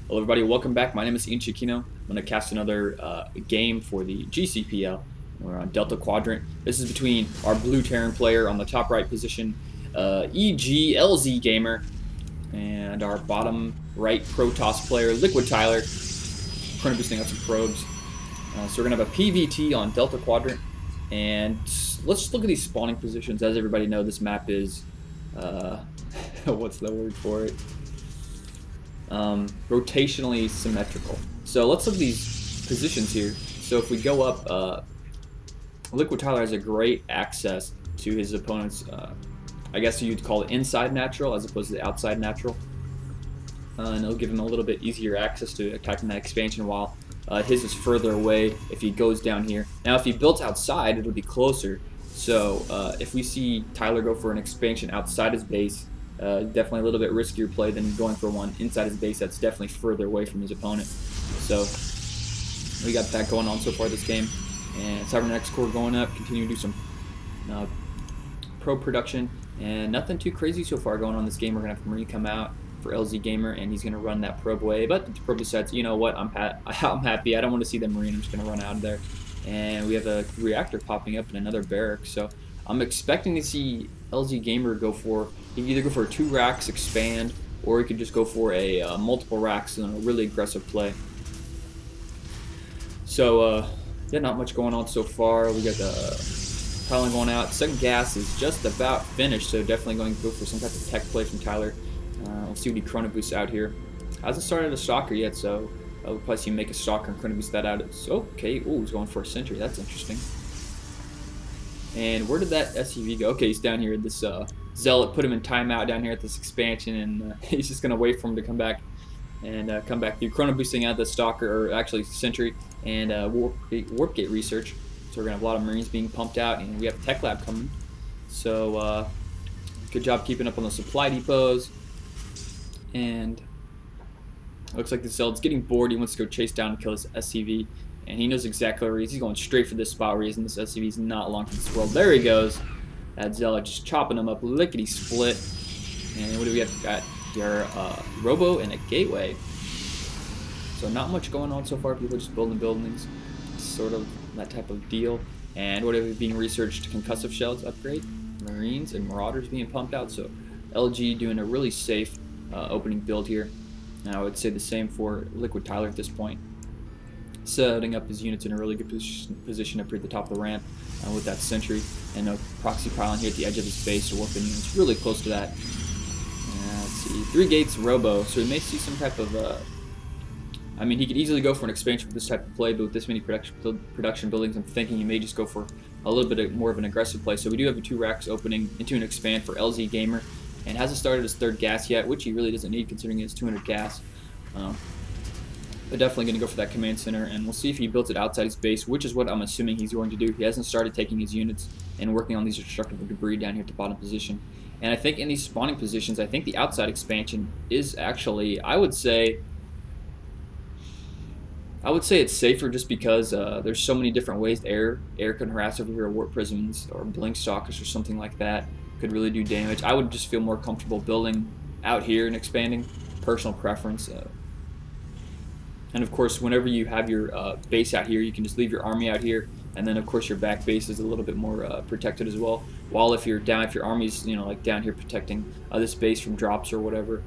Hello everybody, welcome back. My name is Ian Chiquino. I'm going to cast another game for the GCPL. We're on Delta Quadrant. This is between our blue Terran player on the top right position, EGLZ Gamer, and our bottom right Protoss player, Liquid Tyler. Chrono boosting out some probes. So we're going to have a PVT on Delta Quadrant. And let's just look at these spawning positions. As everybody knows, this map is, what's the word for it? Rotationally symmetrical. So let's look at these positions here. So if we go up, Liquid Tyler has a great access to his opponent's, I guess you'd call it inside natural as opposed to the outside natural. And it'll give him a little bit easier access to attacking that expansion, while his is further away if he goes down here. Now if he built outside, it'll be closer. So if we see Tyler go for an expansion outside his base, definitely a little bit riskier play than going for one inside his base that's definitely further away from his opponent. So we got that going on so far this game. And Cybernetics Core going up, continue to do some pro production, and nothing too crazy so far going on this game. We're going to have Marine come out for LZ Gamer, and he's going to run that probe away. But the probe decides, you know what, I'm happy. I don't want to see the Marine. I'm just going to run out of there. And we have a reactor popping up in another barrack. So I'm expecting to see LZ Gamer go for, he can either go for a 2 racks expand, or he could just go for a multiple racks and a really aggressive play. So yeah, not much going on so far. We got the piling going out. Second gas is just about finished, so definitely going to go for some type of tech play from Tyler. We'll see what he chrono boosts out here. Hasn't started a stalker yet, so we'll probably see him make a stalker and chrono boost that out. It's okay. Oh, he's going for a sentry. That's interesting. And where did that SCV go? Okay, he's down here. This Zealot put him in timeout down here at this expansion, and he's just going to wait for him to come back and come back through. Chrono boosting out the Stalker, or actually Sentry, and Warp Gate research. So we're going to have a lot of Marines being pumped out, and we have Tech Lab coming. So good job keeping up on the supply depots. And looks like the Zealot's getting bored. He wants to go chase down and kill his SCV. And he knows exactly where he is. He's going straight for this spot where he is, and this SCV is not long from this world. There he goes. That Zealot just chopping him up, lickety split. And what do we have? Got here Robo and a Gateway. So not much going on so far. People just building buildings, sort of that type of deal. And whatever being researched, concussive shells upgrade, Marines and Marauders being pumped out. So LG doing a really safe opening build here. And I would say the same for Liquid Tyler at this point. Setting up his units in a really good position up here at the top of the ramp with that sentry and a proxy pylon here at the edge of his base to warp in units really close to that. Let's see, 3 gates Robo, so we may see some type of I mean, he could easily go for an expansion for this type of play, but with this many production buildings, I'm thinking he may just go for a little bit more of an aggressive play. So we do have 2 racks opening into an expand for LZ Gamer, and hasn't started his 3rd gas yet, which he really doesn't need considering he has 200 gas. But definitely going to go for that command center, and we'll see if he builds it outside his base, which is what I'm assuming he's going to do. He hasn't started taking his units and working on these destructive debris down here at the bottom position. And I think in these spawning positions, I think the outside expansion is actually, I would say it's safer just because there's so many different ways air can harass over here, or warp prisms or blink stalkers or something like that could really do damage. I would just feel more comfortable building out here and expanding. Personal preference. And of course, whenever you have your base out here, you can just leave your army out here, and then of course your back base is a little bit more protected as well. While if your army's like down here protecting this base from drops or whatever,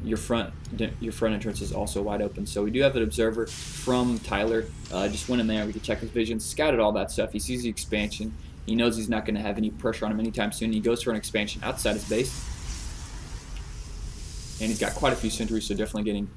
your front entrance is also wide open. So we do have an observer from Tyler. Just went in there. We can check his vision, scouted all that stuff. He sees the expansion. He knows he's not going to have any pressure on him anytime soon. He goes for an expansion outside his base. And he's got quite a few sentries, so definitely getting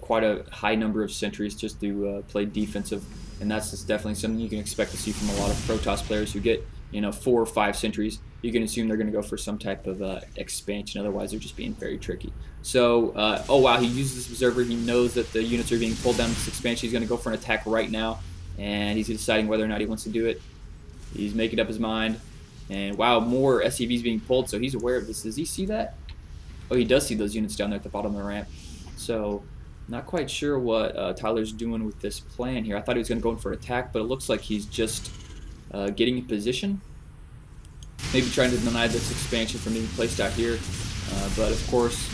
quite a high number of sentries just to play defensive. And that's just definitely something you can expect to see from a lot of Protoss players who get 4 or 5 sentries. You can assume they're going to go for some type of expansion, otherwise they're just being very tricky. So, oh wow, he uses this observer. He knows that the units are being pulled down this expansion. He's going to go for an attack right now, and he's deciding whether or not he wants to do it. He's making up his mind. And wow, more SCVs being pulled, so he's aware of this. Does he see that? Oh, he does see those units down there at the bottom of the ramp. So, not quite sure what Tyler's doing with this plan here. I thought he was going to go in for an attack, but it looks like he's just getting in position. Maybe trying to deny this expansion from being placed out here. But of course,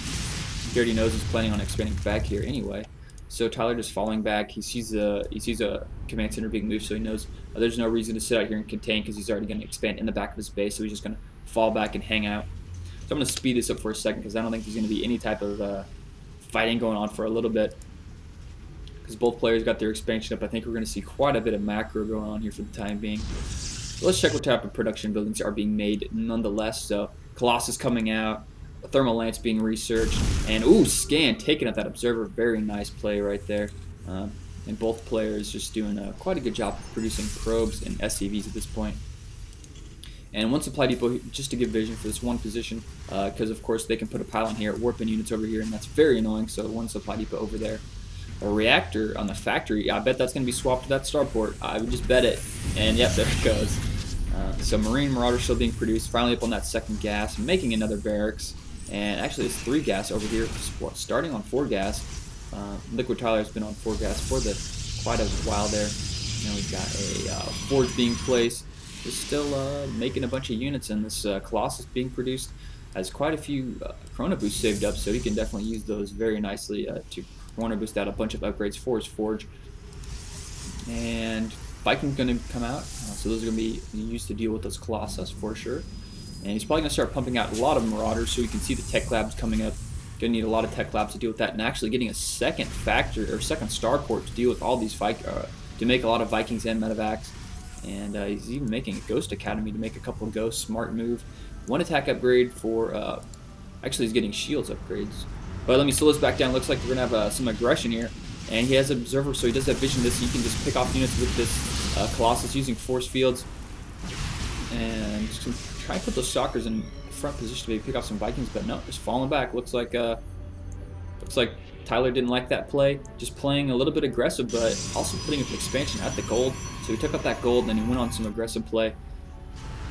He already knows he's planning on expanding back here anyway. So Tyler just falling back. He sees a command center being moved, so he knows there's no reason to sit out here and contain because he's already going to expand in the back of his base. So he's just going to fall back and hang out. So I'm going to speed this up for a second because I don't think there's going to be any type of fighting going on for a little bit. Because both players got their expansion up. I think we're going to see quite a bit of macro going on here for the time being. So let's check what type of production buildings are being made nonetheless. So Colossus coming out. Thermal Lance being researched, and ooh, Scan taking out that Observer. Very nice play right there. And both players just doing quite a good job of producing probes and SCVs at this point. And one supply depot just to give vision for this one position, because of course they can put a pylon here, warping units over here, and that's very annoying. So one supply depot over there. A reactor on the factory. I bet that's going to be swapped to that starport. I would just bet it. And yep, there it goes. So Marine Marauder still being produced. Finally up on that second gas, making another barracks. And actually, it's 3 gas over here, starting on 4 gas. Liquid Tyler has been on 4 gas for quite a while there. Now we've got a forge being placed. We're still making a bunch of units, and this Colossus being produced has quite a few Chrono Boosts saved up, so he can definitely use those very nicely to Chrono Boost out a bunch of upgrades for his forge. And Viking's going to come out, so those are going to be used to deal with those Colossus for sure. And he's probably going to start pumping out a lot of Marauders, so we can see the tech labs coming up. Going to need a lot of tech labs to deal with that, and actually getting a second factory or second starport to deal with all these to make a lot of Vikings and medevacs. And he's even making a Ghost Academy to make a couple of ghosts. Smart move. 1 attack upgrade for. Actually, he's getting shields upgrades. But let me slow this back down. Looks like we're going to have some aggression here. And he has an Observer, so he does have vision. This, he can just pick off units with this Colossus using force fields. And just try and put those Stalkers in front position to maybe pick off some Vikings, but no, just falling back. Looks like Tyler didn't like that play. Just playing a little bit aggressive, but also putting an expansion at the gold. So he took up that gold, and then he went on some aggressive play.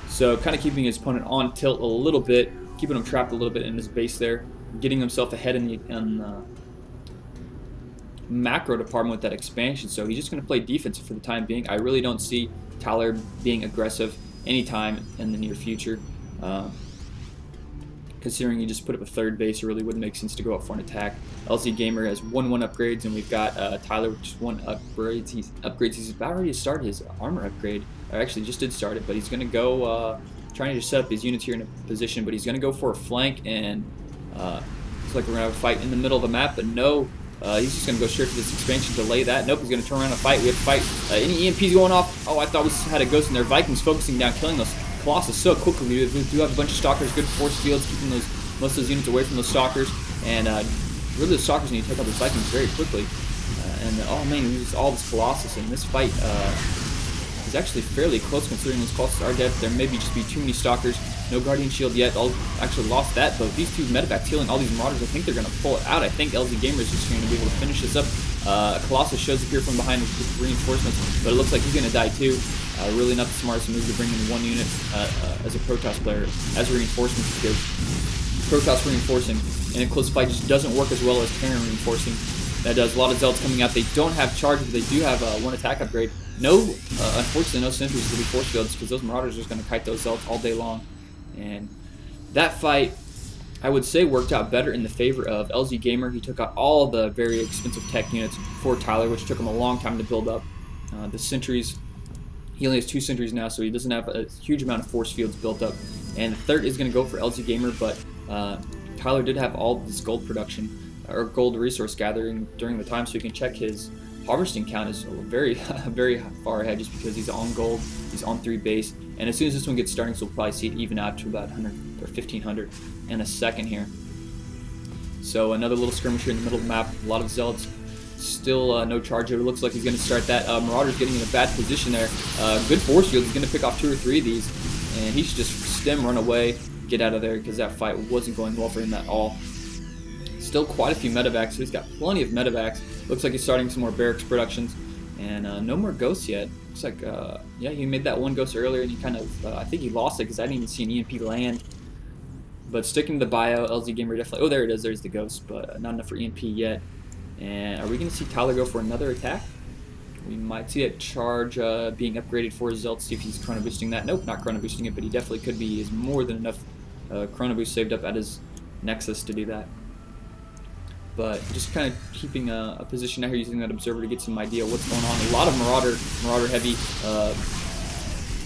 So kind of keeping his opponent on tilt a little bit, keeping him trapped a little bit in his base there, getting himself ahead in the macro department with that expansion. So he's just going to play defensive for the time being. I really don't see Tyler being aggressive anytime in the near future. Considering you just put up a 3rd base, it really wouldn't make sense to go up for an attack. LZ Gamer has 1 upgrades, and we've got Tyler with just 1 upgrades. He's about ready to start his armor upgrade. I actually just did start it, but he's going to go trying to set up his units here in a position, but he's going to go for a flank, and looks like we're going to have a fight in the middle of the map, but no. He's just going to go straight to this expansion, delay that. Nope, he's going to turn around and fight. We have to fight. Any EMPs going off? Oh, I thought we had a ghost in there. Vikings focusing down, killing those Colossus so quickly. We do have a bunch of Stalkers, good force fields, keeping most of those units away from those Stalkers. And really, the Stalkers need to take out those Vikings very quickly. Oh man, we use all this Colossus, and this fight is actually fairly close considering those Colossus are dead. There may just be too many Stalkers. No Guardian Shield yet. I'll actually lost that, but these 2 medevacs healing all these Marauders, I think they're going to pull it out. I think LZ Gamer is just going to be able to finish this up. Colossus shows up here from behind with reinforcements, but it looks like he's going to die too. Really not the smartest move to bring in 1 unit as a Protoss player as reinforcements, because Protoss reinforcing in a close fight just doesn't work as well as Terran reinforcing. That does a lot of Zealots coming out. They don't have charge, but they do have 1 attack upgrade. No, unfortunately, no sentries to be force fields, because those Marauders are just going to kite those Zealots all day long. And that fight, I would say, worked out better in the favor of LZ Gamer. He took out all the very expensive tech units for Tyler, which took him a long time to build up. The sentries, he only has 2 sentries now, so he doesn't have a huge amount of force fields built up. And the 3rd is going to go for LZ Gamer, but Tyler did have all this gold production, or gold resource gathering during the time, so you can check his harvesting count is very, very far ahead just because he's on gold, he's on 3 base. And as soon as this one gets starting, so we'll probably see it even out to about 100 or 1500 in a second here. So another little skirmish here in the middle of the map. A lot of Zealots. Still no charge. It looks like he's going to start that. Marauder's getting in a bad position there. Good force field. He's going to pick off 2 or 3 of these. And he should just stem, run away, get out of there, because that fight wasn't going well for him at all. Still quite a few medevacs. So he's got plenty of medevacs. Looks like he's starting some more barracks productions. And no more ghosts yet. Looks like, yeah, he made that 1 ghost earlier, and he kind of, I think he lost it because I didn't even see an EMP land. But sticking to the bio, LZ Gamer definitely, oh, there it is, there's the ghost, but not enough for EMP yet. And are we going to see Tyler go for another attack? We might see that charge being upgraded for his Zealot, see if he's chrono boosting that. Nope, not chrono boosting it, but he definitely could be. He has more than enough chrono boost saved up at his Nexus to do that. but just kind of keeping a position out here using that observer to get some idea what's going on. A lot of Marauder heavy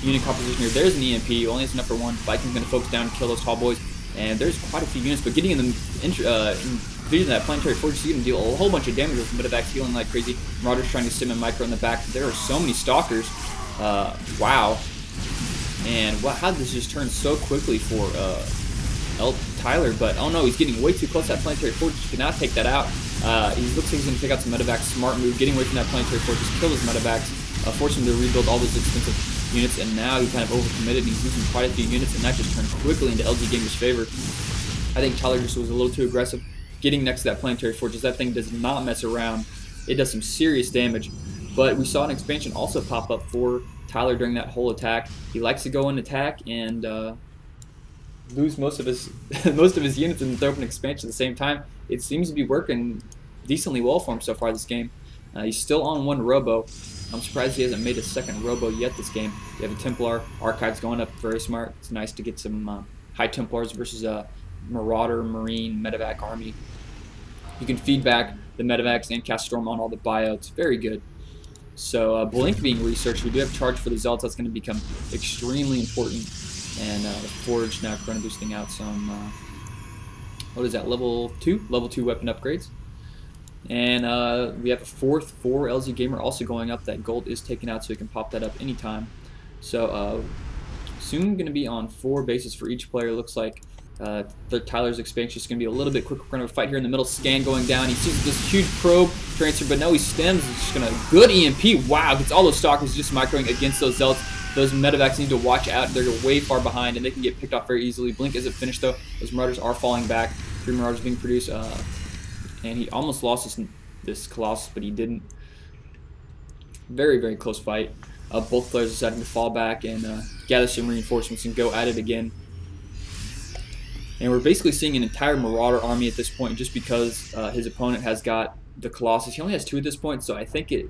unit composition here. There's an EMP, only has enough for one. Viking's going to focus down and kill those tall boys, and there's quite a few units, but getting in the vision of that planetary fortress, you can deal a whole bunch of damage with Medivacs healing like crazy. Marauders trying to sim and micro in the back. There are so many stalkers. Wow. And how did this just turn so quickly for Tyler? But oh no, he's getting way too close to that planetary fortress. He cannot take that out. He looks like he's going to take out some Medivacs. Smart move, getting away from that planetary fortress, kill his Medivacs, force him to rebuild all those expensive units, and now he kind of overcommitted and he's losing quite a few units, and that just turned quickly into LG Gamer's favor. I think Tyler just was a little too aggressive getting next to that planetary fortress. That thing does not mess around. It does some serious damage, but we saw an expansion also pop up for Tyler during that whole attack. He likes to go and attack and lose most of his units in the open expansion at the same time. It seems to be working decently well for him so far this game. He's still on one Robo. I'm surprised he hasn't made a second Robo yet this game. You have a Templar, Archives going up, very smart. It's nice to get some high Templars versus a Marauder, Marine, Medivac army. You can feed back the Medivacs and cast Storm on all the biotes. Very good. So Blink being researched, we do have charge for the Zealots. That's going to become extremely important. And the Forge now Chrono boosting out some, what is that, level 2? Level 2 weapon upgrades. And we have a 4th for LZ Gamer also going up. That gold is taken out, so you can pop that up anytime. So soon going to be on 4 bases for each player. Looks like Tyler's expansion is going to be a little bit quicker. We're going to fight here in the middle. Scan going down. He sees this huge probe transfer, but no, he stems. He's just going to good EMP. Wow, gets all those stalkers just microing against those Zealots. Those Medivacs need to watch out. They're way far behind, and they can get picked off very easily. Blink isn't finished, though. Those Marauders are falling back. 3 Marauders being produced. And he almost lost this Colossus, but he didn't. Very, very close fight. Both players deciding to fall back and gather some reinforcements and go at it again. And we're basically seeing an entire Marauder army at this point just because his opponent has got the Colossus. He only has 2 at this point, so I think it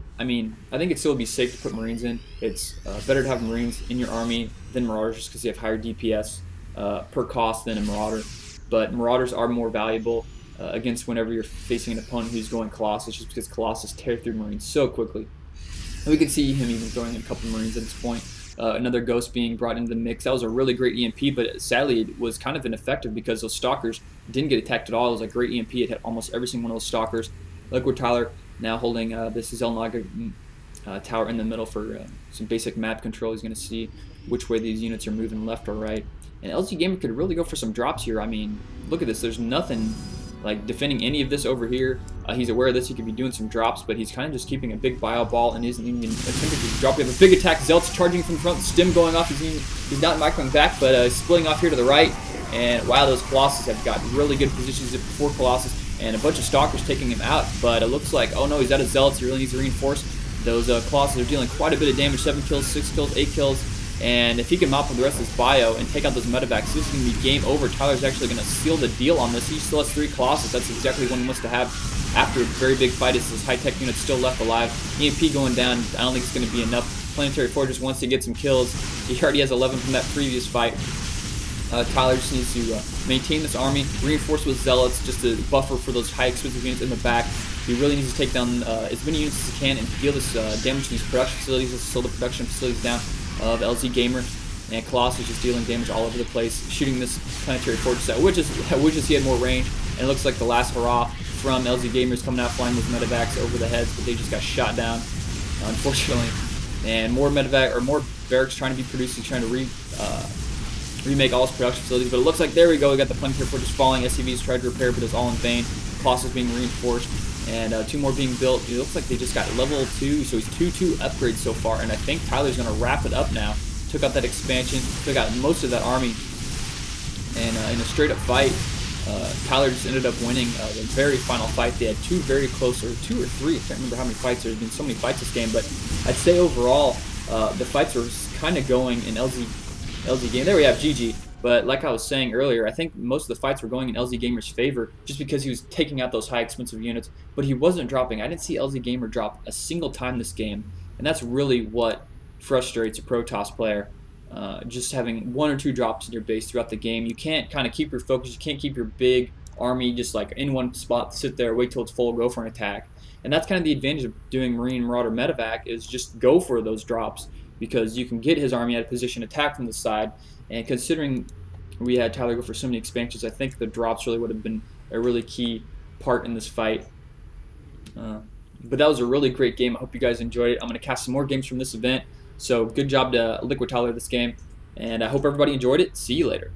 still would be safe to put Marines in. It's better to have Marines in your army than Marauders just because they have higher DPS per cost than a Marauder. But Marauders are more valuable against whenever you're facing an opponent who's going Colossus, just because Colossus tear through Marines so quickly. And we can see him even throwing in a couple Marines at this point. Another Ghost being brought into the mix. That was a really great EMP, but sadly it was kind of ineffective because those Stalkers didn't get attacked at all. It was a great EMP. It hit almost every single one of those Stalkers. Liquid Tyler now holding this is Zelnaga tower in the middle for some basic map control. He's going to see which way these units are moving, left or right. And LG Gamer could really go for some drops here. I mean, look at this. There's nothing like defending any of this over here. He's aware of this. He could be doing some drops, but he's kind of just keeping a big bio ball and isn't even attempting to drop. We have a big attack. Zealots charging from front. Stim going off. He's not microing back, but splitting off here to the right. And wow, those Colossus have got really good positions before Colossus, and a bunch of Stalkers taking him out. But it looks like, oh no, he's out of Zealots. He really needs to reinforce. Those Colossus are dealing quite a bit of damage. 7 kills, 6 kills, 8 kills. And if he can mop with the rest of his bio and take out those Medivacs, this is going to be game over. Tyler's actually going to seal the deal on this. He still has 3 Colossus. That's exactly what he wants to have after a very big fight. It's his high-tech unit still left alive. EMP going down. I don't think it's going to be enough. Planetary Fortress wants to get some kills. He already has 11 from that previous fight. Tyler just needs to maintain this army, reinforce with Zealots just to buffer for those high expensive units in the back. He really needs to take down as many units as he can and deal this damage to these production facilities. This is still the production facilities down of LZ Gamer, and Colossus just dealing damage all over the place, shooting this Planetary Fortress at Witches he had more range, and it looks like the last hurrah from LZ Gamers coming out flying with Medivacs over the heads, but they just got shot down, unfortunately. And more Medivac, or more barracks trying to be produced. He's trying to remake all his production facilities, but it looks like, there we go, we got the Planetary Fortress falling. SCVs tried to repair, but it's all in vain. Colossus being reinforced, and 2 more being built. It looks like they just got level 2, so he's 2-2 upgrades so far, and I think Tyler's going to wrap it up now. Took out that expansion, took out most of that army, and in a straight-up fight, Tyler just ended up winning the very final fight. They had 2 very close, or 2 or 3, I can't remember how many fights. There's been so many fights this game, but I'd say overall, the fights were kind of going in LZ Game. There we have GG. But like I was saying earlier, I think most of the fights were going in LZ Gamer's favor just because he was taking out those high expensive units, but he wasn't dropping. I didn't see LZ Gamer drop a single time this game, and that's really what frustrates a Protoss player. Just having 1 or 2 drops in your base throughout the game. You can't kind of keep your focus. You can't keep your big army just like in one spot, sit there, wait till it's full, go for an attack. And that's kind of the advantage of doing Marine Marauder Medevac, is just go for those drops, because you can get his army at a position, attack from the side. And considering we had Tyler go for so many expansions, I think the drops really would have been a really key part in this fight. But that was a really great game. I hope you guys enjoyed it. I'm going to cast some more games from this event. So good job to Liquid Tyler this game. And I hope everybody enjoyed it. See you later.